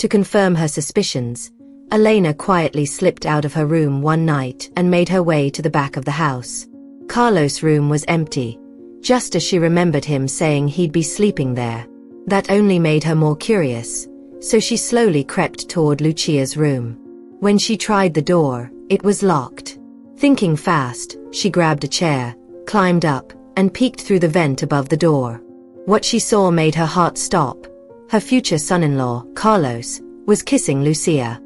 To confirm her suspicions, Elena quietly slipped out of her room one night and made her way to the back of the house. Carlos' room was empty, just as she remembered him saying he'd be sleeping there. That only made her more curious, so she slowly crept toward Lucia's room. When she tried the door, it was locked. Thinking fast, she grabbed a chair, climbed up, and peeked through the vent above the door. What she saw made her heart stop. Her future son-in-law, Carlos, was kissing Lucia.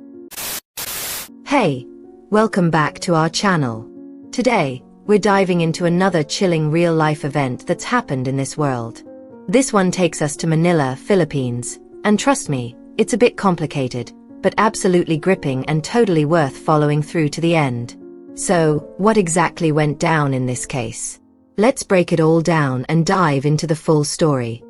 Hey, welcome back to our channel. Today, we're diving into another chilling real-life event that's happened in this world. This one takes us to Manila, Philippines, and trust me, it's a bit complicated, but absolutely gripping and totally worth following through to the end. So, what exactly went down in this case? Let's break it all down and dive into the full story.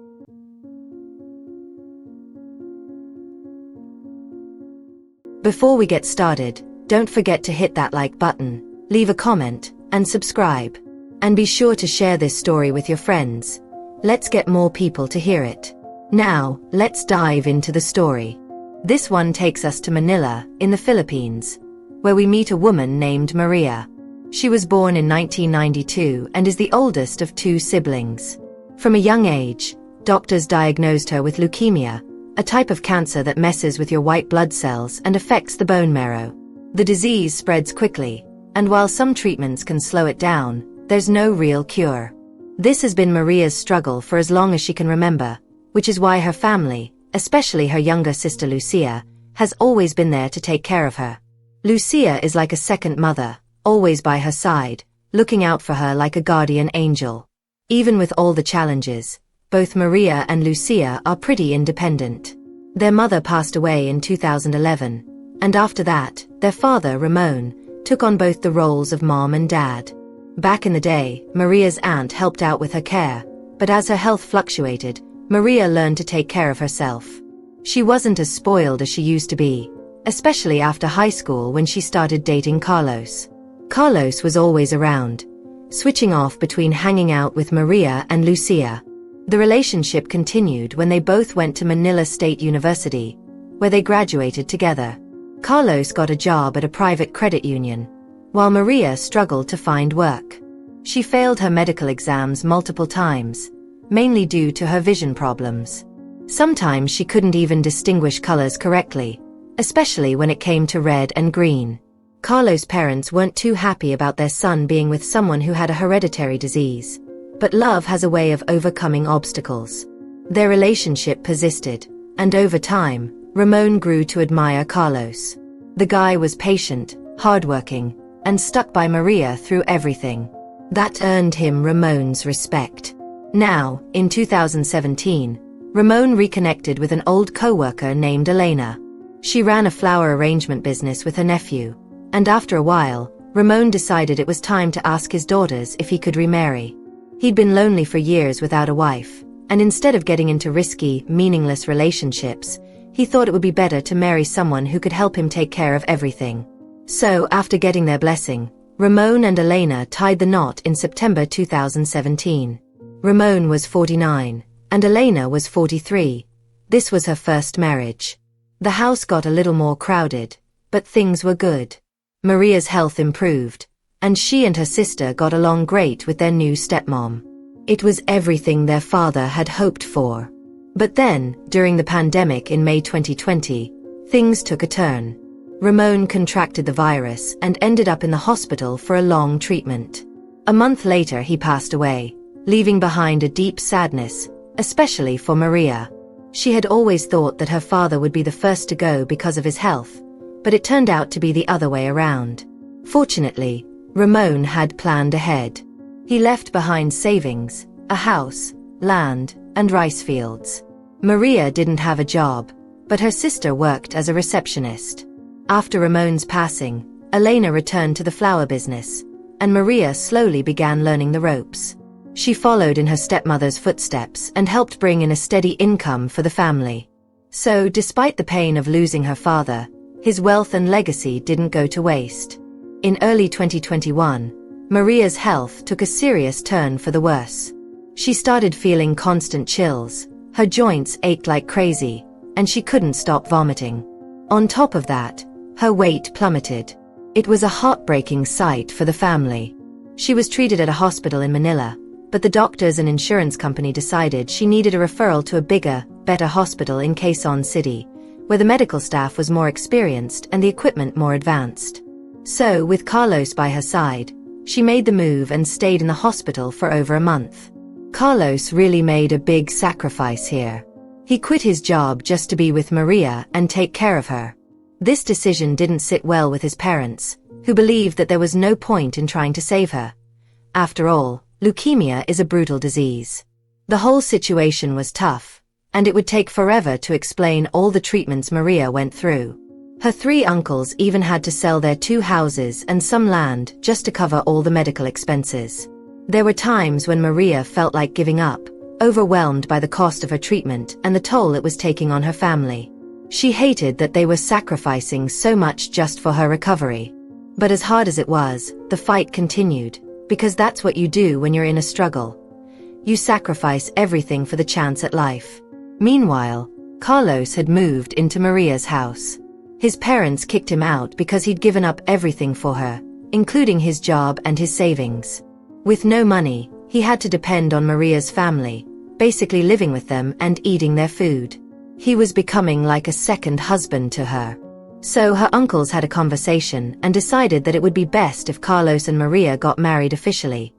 Before we get started, don't forget to hit that like button, leave a comment, and subscribe. And be sure to share this story with your friends. Let's get more people to hear it. Now, let's dive into the story. This one takes us to Manila, in the Philippines, where we meet a woman named Maria. She was born in 1992 and is the oldest of 2 siblings. From a young age, doctors diagnosed her with leukemia, a type of cancer that messes with your white blood cells and affects the bone marrow. The disease spreads quickly, and while some treatments can slow it down, there's no real cure. This has been Maria's struggle for as long as she can remember, which is why her family, especially her younger sister Lucia, has always been there to take care of her. Lucia is like a second mother, always by her side, looking out for her like a guardian angel. Even with all the challenges, both Maria and Lucia are pretty independent. Their mother passed away in 2011, and after that, their father, Ramon, took on both the roles of mom and dad. Back in the day, Maria's aunt helped out with her care, but as her health fluctuated, Maria learned to take care of herself. She wasn't as spoiled as she used to be, especially after high school when she started dating Carlos. Carlos was always around, switching off between hanging out with Maria and Lucia. The relationship continued when they both went to Manila State University, where they graduated together. Carlos got a job at a private credit union, while Maria struggled to find work. She failed her medical exams multiple times, mainly due to her vision problems. Sometimes she couldn't even distinguish colors correctly, especially when it came to red and green. Carlos' parents weren't too happy about their son being with someone who had a hereditary disease, but love has a way of overcoming obstacles. Their relationship persisted, and over time, Ramon grew to admire Carlos. The guy was patient, hardworking, and stuck by Maria through everything. That earned him Ramon's respect. Now, in 2017, Ramon reconnected with an old co-worker named Elena. She ran a flower arrangement business with her nephew, and after a while, Ramon decided it was time to ask his daughters if he could remarry. He'd been lonely for years without a wife, and instead of getting into risky, meaningless relationships, he thought it would be better to marry someone who could help him take care of everything. So, after getting their blessing, Ramon and Elena tied the knot in September 2017. Ramon was 49, and Elena was 43. This was her first marriage. The house got a little more crowded, but things were good. Maria's health improved, and she and her sister got along great with their new stepmom. It was everything their father had hoped for. But then, during the pandemic in May 2020, things took a turn. Ramon contracted the virus and ended up in the hospital for a long treatment. A month later he passed away, leaving behind a deep sadness, especially for Maria. She had always thought that her father would be the first to go because of his health, but it turned out to be the other way around. Fortunately, Ramon had planned ahead. He left behind savings, a house, land, and rice fields. Maria didn't have a job, but her sister worked as a receptionist. After Ramon's passing, Elena returned to the flower business, and Maria slowly began learning the ropes. She followed in her stepmother's footsteps and helped bring in a steady income for the family. So, despite the pain of losing her father, his wealth and legacy didn't go to waste. In early 2021, Maria's health took a serious turn for the worse. She started feeling constant chills, her joints ached like crazy, and she couldn't stop vomiting. On top of that, her weight plummeted. It was a heartbreaking sight for the family. She was treated at a hospital in Manila, but the doctors and insurance company decided she needed a referral to a bigger, better hospital in Quezon City, where the medical staff was more experienced and the equipment more advanced. So, with Carlos by her side, she made the move and stayed in the hospital for over a month. Carlos really made a big sacrifice here. He quit his job just to be with Maria and take care of her. This decision didn't sit well with his parents, who believed that there was no point in trying to save her. After all, leukemia is a brutal disease. The whole situation was tough, and it would take forever to explain all the treatments Maria went through. Her 3 uncles even had to sell their 2 houses and some land just to cover all the medical expenses. There were times when Maria felt like giving up, overwhelmed by the cost of her treatment and the toll it was taking on her family. She hated that they were sacrificing so much just for her recovery. But as hard as it was, the fight continued, because that's what you do when you're in a struggle. You sacrifice everything for the chance at life. Meanwhile, Carlos had moved into Maria's house. His parents kicked him out because he'd given up everything for her, including his job and his savings. With no money, he had to depend on Maria's family, basically living with them and eating their food. He was becoming like a second husband to her. So her uncles had a conversation and decided that it would be best if Carlos and Maria got married officially,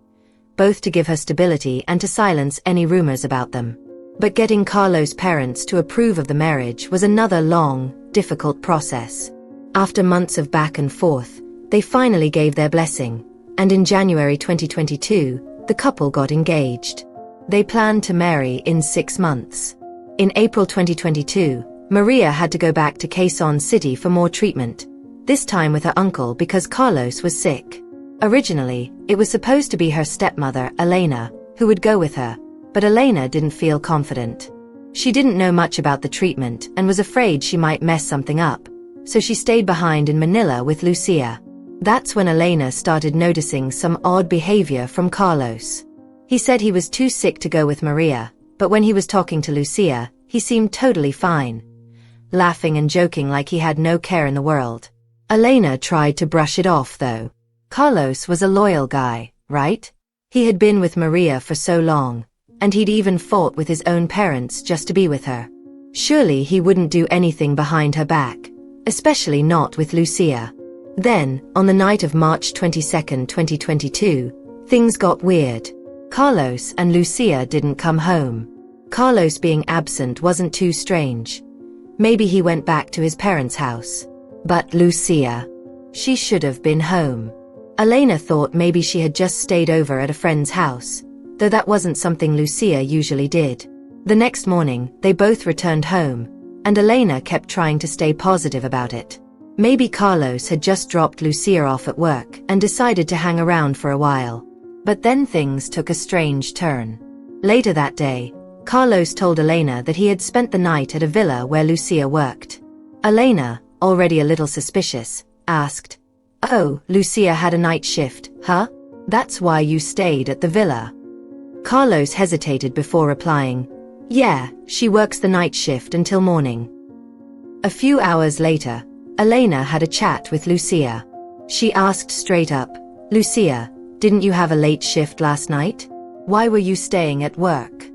both to give her stability and to silence any rumors about them. But getting Carlos' parents to approve of the marriage was another long, difficult process. After months of back and forth, they finally gave their blessing, and in January 2022, the couple got engaged. They planned to marry in 6 months. In April 2022, Maria had to go back to Quezon City for more treatment, this time with her uncle because Carlos was sick. Originally, it was supposed to be her stepmother, Elena, who would go with her, but Elena didn't feel confident. She didn't know much about the treatment and was afraid she might mess something up, so she stayed behind in Manila with Lucia. That's when Elena started noticing some odd behavior from Carlos. He said he was too sick to go with Maria, but when he was talking to Lucia, he seemed totally fine, laughing and joking like he had no care in the world. Elena tried to brush it off though. Carlos was a loyal guy, right? He had been with Maria for so long, and he'd even fought with his own parents just to be with her. Surely he wouldn't do anything behind her back, especially not with Lucia. Then, on the night of March 22, 2022, things got weird. Carlos and Lucia didn't come home. Carlos being absent wasn't too strange. Maybe he went back to his parents' house. But Lucia, she should have been home. Elena thought maybe she had just stayed over at a friend's house, though that wasn't something Lucia usually did. The next morning, they both returned home, and Elena kept trying to stay positive about it. Maybe Carlos had just dropped Lucia off at work and decided to hang around for a while. But then things took a strange turn. Later that day, Carlos told Elena that he had spent the night at a villa where Lucia worked. Elena, already a little suspicious, asked, "Oh, Lucia had a night shift, huh? That's why you stayed at the villa?" Carlos hesitated before replying, "Yeah, she works the night shift until morning." A few hours later, Elena had a chat with Lucia. She asked straight up, "Lucia, didn't you have a late shift last night? Why were you staying at work?"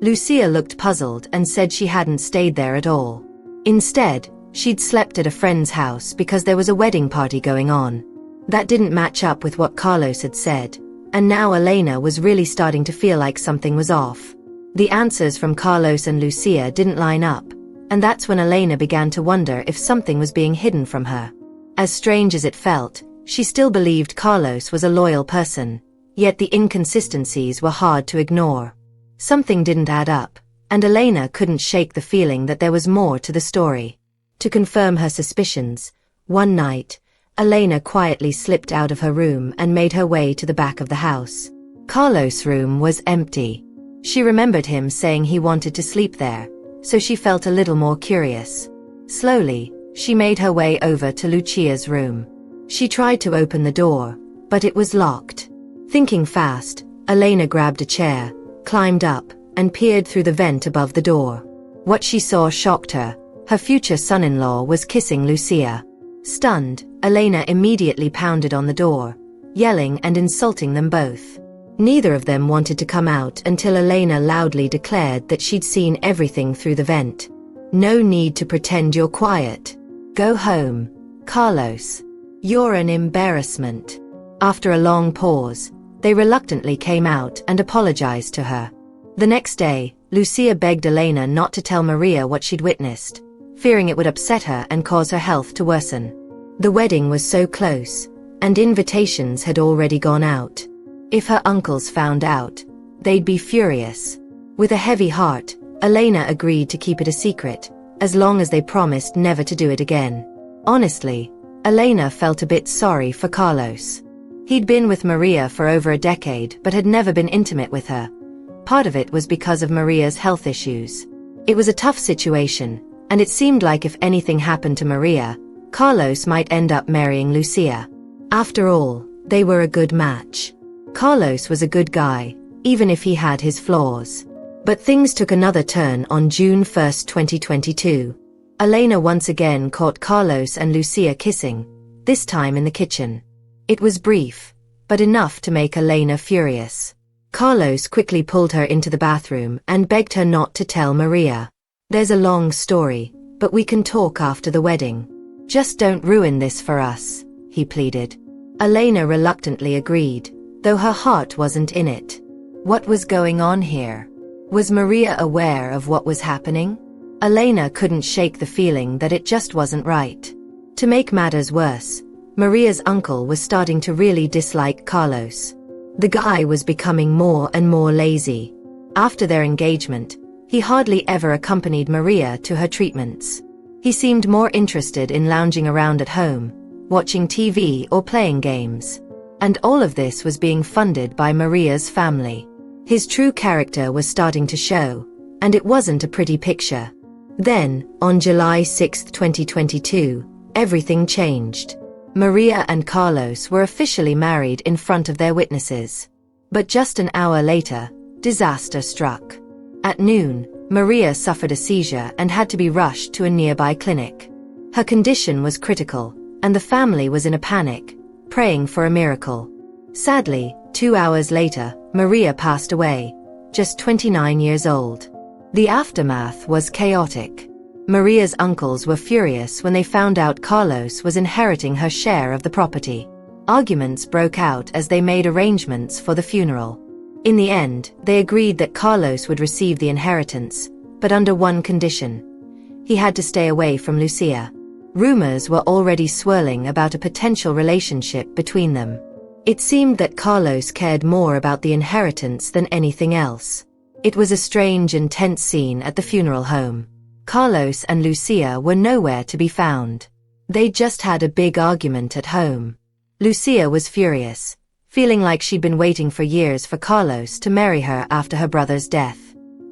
Lucia looked puzzled and said she hadn't stayed there at all. Instead, she'd slept at a friend's house because there was a wedding party going on. That didn't match up with what Carlos had said, and now Elena was really starting to feel like something was off. The answers from Carlos and Lucia didn't line up, and that's when Elena began to wonder if something was being hidden from her. As strange as it felt, she still believed Carlos was a loyal person, yet the inconsistencies were hard to ignore. Something didn't add up, and Elena couldn't shake the feeling that there was more to the story. To confirm her suspicions, one night, Elena quietly slipped out of her room and made her way to the back of the house. Carlos' room was empty. She remembered him saying he wanted to sleep there, so she felt a little more curious. Slowly, she made her way over to Lucia's room. She tried to open the door, but it was locked. Thinking fast, Elena grabbed a chair, climbed up, and peered through the vent above the door. What she saw shocked her. Her future son-in-law was kissing Lucia. Stunned, Elena immediately pounded on the door, yelling and insulting them both. Neither of them wanted to come out until Elena loudly declared that she'd seen everything through the vent. "No need to pretend you're quiet. Go home, Carlos. You're an embarrassment." After a long pause, they reluctantly came out and apologized to her. The next day, Lucia begged Elena not to tell Maria what she'd witnessed, fearing it would upset her and cause her health to worsen. The wedding was so close, and invitations had already gone out. If her uncles found out, they'd be furious. With a heavy heart, Elena agreed to keep it a secret, as long as they promised never to do it again. Honestly, Elena felt a bit sorry for Carlos. He'd been with Maria for over a decade but had never been intimate with her. Part of it was because of Maria's health issues. It was a tough situation, and it seemed like if anything happened to Maria, Carlos might end up marrying Lucia. After all, they were a good match. Carlos was a good guy, even if he had his flaws. But things took another turn on June 1, 2022. Elena once again caught Carlos and Lucia kissing, this time in the kitchen. It was brief, but enough to make Elena furious. Carlos quickly pulled her into the bathroom and begged her not to tell Maria. "There's a long story, but we can talk after the wedding. Just don't ruin this for us," he pleaded. Elena reluctantly agreed, though her heart wasn't in it. What was going on here? Was Maria aware of what was happening? Elena couldn't shake the feeling that it just wasn't right. To make matters worse, Maria's uncle was starting to really dislike Carlos. The guy was becoming more and more lazy. After their engagement, he hardly ever accompanied Maria to her treatments. He seemed more interested in lounging around at home, watching TV or playing games. And all of this was being funded by Maria's family. His true character was starting to show, and it wasn't a pretty picture. Then, on July 6, 2022, everything changed. Maria and Carlos were officially married in front of their witnesses. But just an hour later, disaster struck. At noon, Maria suffered a seizure and had to be rushed to a nearby clinic. Her condition was critical, and the family was in a panic, praying for a miracle. Sadly, 2 hours later, Maria passed away, just 29 years old. The aftermath was chaotic. Maria's uncles were furious when they found out Carlos was inheriting her share of the property. Arguments broke out as they made arrangements for the funeral. In the end, they agreed that Carlos would receive the inheritance, but under one condition. He had to stay away from Lucia. Rumors were already swirling about a potential relationship between them. It seemed that Carlos cared more about the inheritance than anything else. It was a strange and tense scene at the funeral home. Carlos and Lucia were nowhere to be found. They just had a big argument at home. Lucia was furious, feeling like she'd been waiting for years for Carlos to marry her after her brother's death.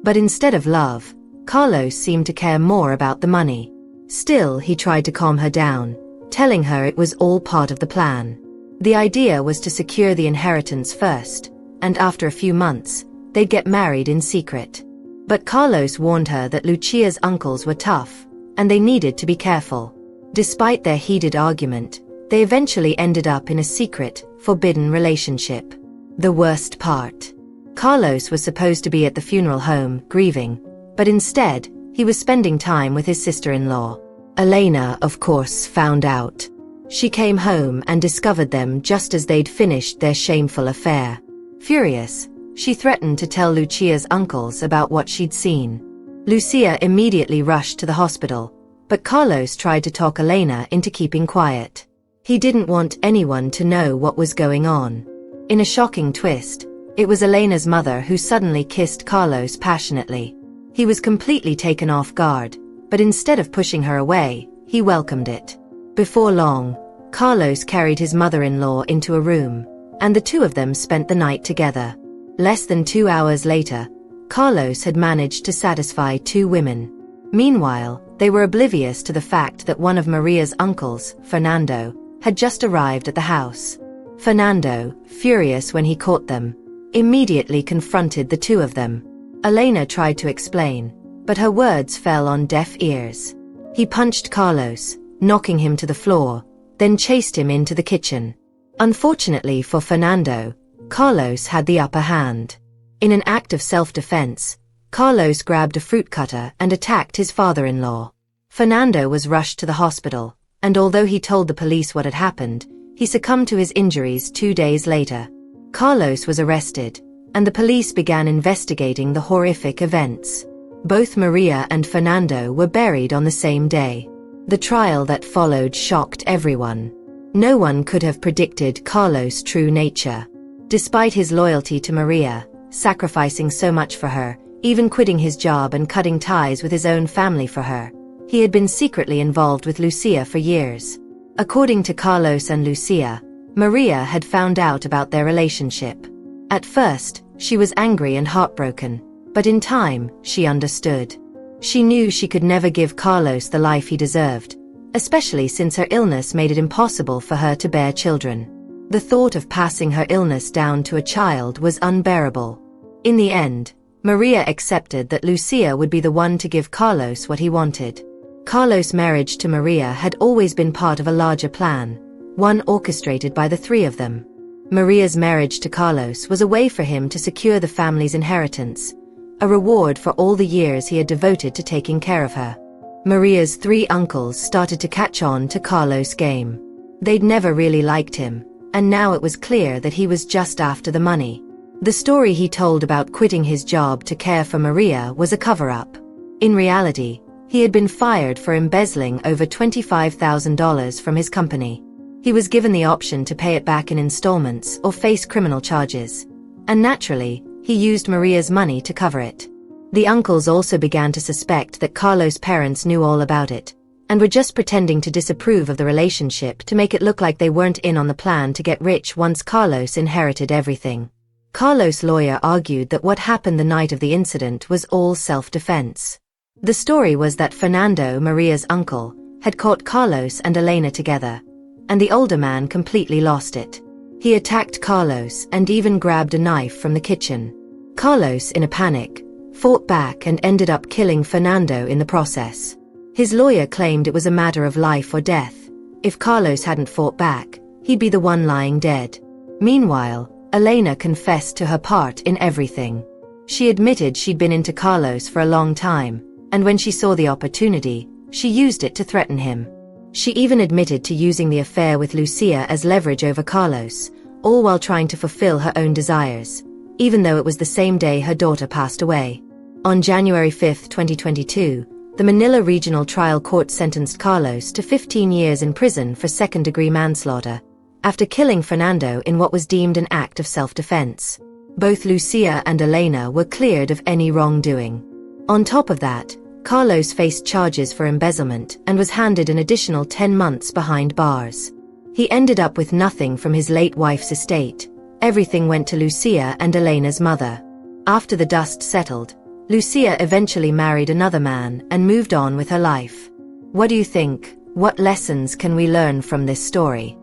But instead of love, Carlos seemed to care more about the money. Still, he tried to calm her down, telling her it was all part of the plan. The idea was to secure the inheritance first, and after a few months, they'd get married in secret. But Carlos warned her that Lucia's uncles were tough, and they needed to be careful. Despite their heated argument, they eventually ended up in a secret, forbidden relationship. The worst part. Carlos was supposed to be at the funeral home, grieving, but instead, he was spending time with his sister-in-law. Elena, of course, found out. She came home and discovered them just as they'd finished their shameful affair. Furious, she threatened to tell Lucia's uncles about what she'd seen. Lucia immediately rushed to the hospital, but Carlos tried to talk Elena into keeping quiet. He didn't want anyone to know what was going on. In a shocking twist, it was Elena's mother who suddenly kissed Carlos passionately. He was completely taken off guard, but instead of pushing her away, he welcomed it. Before long, Carlos carried his mother-in-law into a room, and the two of them spent the night together. Less than 2 hours later, Carlos had managed to satisfy 2 women. Meanwhile, they were oblivious to the fact that one of Maria's uncles, Fernando, had just arrived at the house. Fernando, furious when he caught them, immediately confronted the two of them. Elena tried to explain, But her words fell on deaf ears. He punched Carlos, knocking him to the floor, then chased him into the kitchen. Unfortunately for Fernando, Carlos had the upper hand. In an act of self-defense, Carlos grabbed a fruit cutter and attacked his father-in-law. Fernando was rushed to the hospital, and although he told the police what had happened, he succumbed to his injuries 2 days later. Carlos was arrested, and the police began investigating the horrific events. Both Maria and Fernando were buried on the same day. The trial that followed shocked everyone. No one could have predicted Carlos' true nature. Despite his loyalty to Maria, sacrificing so much for her, even quitting his job and cutting ties with his own family for her, he had been secretly involved with Lucia for years. According to Carlos and Lucia, Maria had found out about their relationship. At first, she was angry and heartbroken, but in time, she understood. She knew she could never give Carlos the life he deserved, especially since her illness made it impossible for her to bear children. The thought of passing her illness down to a child was unbearable. In the end, Maria accepted that Lucia would be the one to give Carlos what he wanted. Carlos' marriage to Maria had always been part of a larger plan, one orchestrated by the three of them. Maria's marriage to Carlos was a way for him to secure the family's inheritance, a reward for all the years he had devoted to taking care of her. Maria's 3 uncles started to catch on to Carlos' game. They'd never really liked him, and now it was clear that he was just after the money. The story he told about quitting his job to care for Maria was a cover-up. In reality, he had been fired for embezzling over $25,000 from his company. He was given the option to pay it back in installments or face criminal charges. And naturally, he used Maria's money to cover it. The uncles also began to suspect that Carlos' parents knew all about it, and were just pretending to disapprove of the relationship to make it look like they weren't in on the plan to get rich once Carlos inherited everything. Carlos' lawyer argued that what happened the night of the incident was all self-defense. The story was that Fernando, Maria's uncle, had caught Carlos and Elena together, and the older man completely lost it. He attacked Carlos and even grabbed a knife from the kitchen. Carlos, in a panic, fought back and ended up killing Fernando in the process. His lawyer claimed it was a matter of life or death. If Carlos hadn't fought back, he'd be the one lying dead. Meanwhile, Elena confessed to her part in everything. She admitted she'd been into Carlos for a long time, and when she saw the opportunity, she used it to threaten him. She even admitted to using the affair with Lucia as leverage over Carlos, all while trying to fulfill her own desires, even though it was the same day her daughter passed away. On January 5, 2022, the Manila Regional Trial Court sentenced Carlos to 15 years in prison for second-degree manslaughter, after killing Fernando in what was deemed an act of self-defense. Both Lucia and Elena were cleared of any wrongdoing. On top of that, Carlos faced charges for embezzlement and was handed an additional 10 months behind bars. He ended up with nothing from his late wife's estate. Everything went to Lucia and Elena's mother. After the dust settled, Lucia eventually married another man and moved on with her life. What do you think? What lessons can we learn from this story?